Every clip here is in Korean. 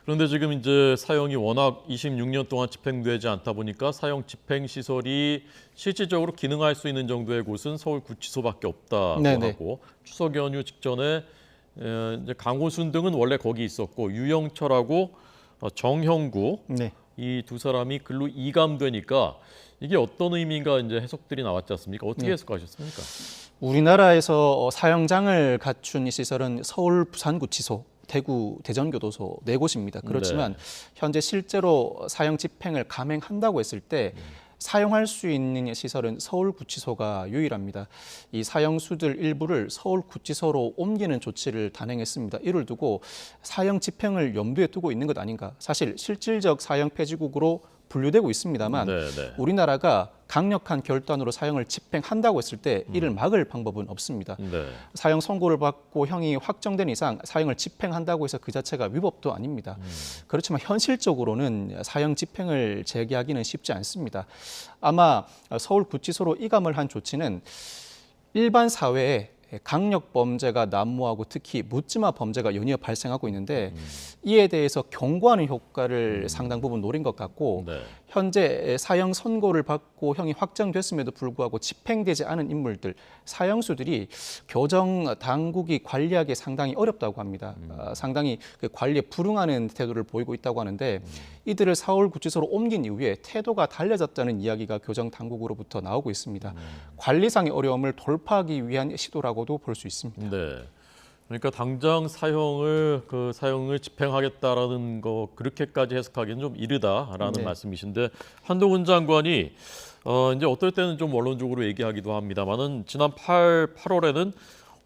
그런데 지금 이제 사형이 워낙 26년 동안 집행되지 않다 보니까 사형 집행 시설이 실질적으로 기능할 수 있는 정도의 곳은 서울구치소밖에 없다고 네네. 하고 추석 연휴 직전에 이제 강호순 등은 원래 거기 있었고 유영철하고 정형구 네. 이 두 사람이 글로 이감되니까 이게 어떤 의미인가 이제 해석들이 나왔지 않습니까? 어떻게 네. 해석하셨습니까? 우리나라에서 사형장을 갖춘 이 시설은 서울 부산구치소, 대구 대전교도소 네 곳입니다. 그렇지만 현재 실제로 사형 집행을 감행한다고 했을 때 사용할 수 있는 시설은 서울구치소가 유일합니다. 이 사형수들 일부를 서울구치소로 옮기는 조치를 단행했습니다. 이를 두고 사형 집행을 염두에 두고 있는 것 아닌가. 사실 실질적 사형 폐지국으로 분류되고 있습니다만 우리나라가 강력한 결단으로 사형을 집행한다고 했을 때 이를 막을 방법은 없습니다. 사형 선고를 받고 형이 확정된 이상 사형을 집행한다고 해서 그 자체가 위법도 아닙니다. 그렇지만 현실적으로는 사형 집행을 재개하기는 쉽지 않습니다. 아마 서울구치소로 이감을 한 조치는 일반 사회에 강력 범죄가 난무하고 특히 묻지마 범죄가 연이어 발생하고 있는데 이에 대해서 경고하는 효과를 상당 부분 노린 것 같고 현재 사형 선고를 받고 형이 확정됐음에도 불구하고 집행되지 않은 인물들, 사형수들이 교정 당국이 관리하기 상당히 어렵다고 합니다. 상당히 그 관리에 불응하는 태도를 보이고 있다고 하는데 이들을 서울구치소로 옮긴 이후에 태도가 달라졌다는 이야기가 교정 당국으로부터 나오고 있습니다. 관리상의 어려움을 돌파하기 위한 시도라고도 볼 수 있습니다. 네. 그러니까 당장 사형을 집행하겠다라는 거 그렇게까지 해석하기는 좀 이르다라는 말씀이신데 한동훈 장관이 이제 어떨 때는 좀 원론적으로 얘기하기도 합니다만은 지난 8월에는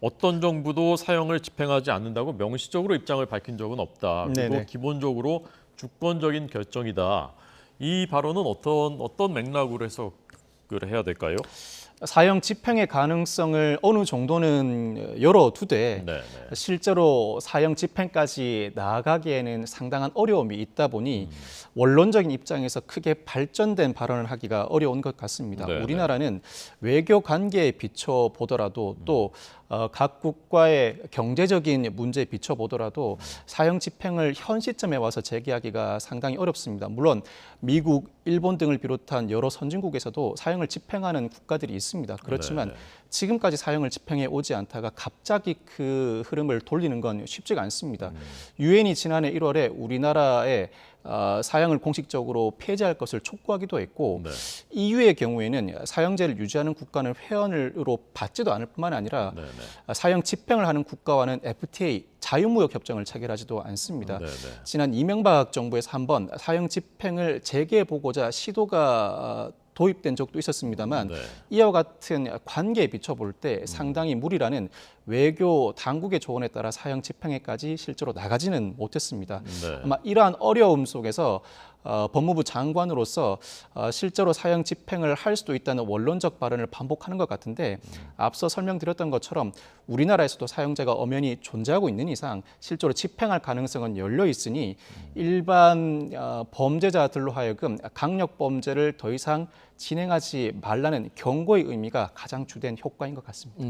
어떤 정부도 사형을 집행하지 않는다고 명시적으로 입장을 밝힌 적은 없다. 그리고 기본적으로 주권적인 결정이다. 이 발언은 어떤 맥락으로 해석을 해야 될까요? 사형 집행의 가능성을 어느 정도는 열어두되 실제로 사형 집행까지 나아가기에는 상당한 어려움이 있다 보니 원론적인 입장에서 크게 발전된 발언을 하기가 어려운 것 같습니다. 우리나라는 외교 관계에 비춰보더라도 또 각국과의 경제적인 문제에 비춰보더라도 사형 집행을 현 시점에 와서 재개하기가 상당히 어렵습니다. 물론 미국, 일본 등을 비롯한 여러 선진국에서도 사형을 집행하는 국가들이 있습니다. 그렇지만 지금까지 사형을 집행해 오지 않다가 갑자기 그 흐름을 돌리는 건 쉽지가 않습니다. 유엔이 지난해 1월에 우리나라에 사형을 공식적으로 폐지할 것을 촉구하기도 했고 EU의 경우에는 사형제를 유지하는 국가는 회원으로 받지도 않을 뿐만 아니라 사형 집행을 하는 국가와는 FTA 자유무역 협정을 체결하지도 않습니다. 지난 이명박 정부에서 한번 사형 집행을 재개해보고자 시도가 도입된 적도 있었습니다만 이와 같은 관계에 비춰볼 때 상당히 무리라는 외교 당국의 조언에 따라 사형 집행에까지 실제로 나가지는 못했습니다. 아마 이러한 어려움 속에서 법무부 장관으로서 실제로 사형 집행을 할 수도 있다는 원론적 발언을 반복하는 것 같은데 앞서 설명드렸던 것처럼 우리나라에서도 사형제가 엄연히 존재하고 있는 이상 실제로 집행할 가능성은 열려 있으니 일반 범죄자들로 하여금 강력 범죄를 더 이상 진행하지 말라는 경고의 의미가 가장 주된 효과인 것 같습니다.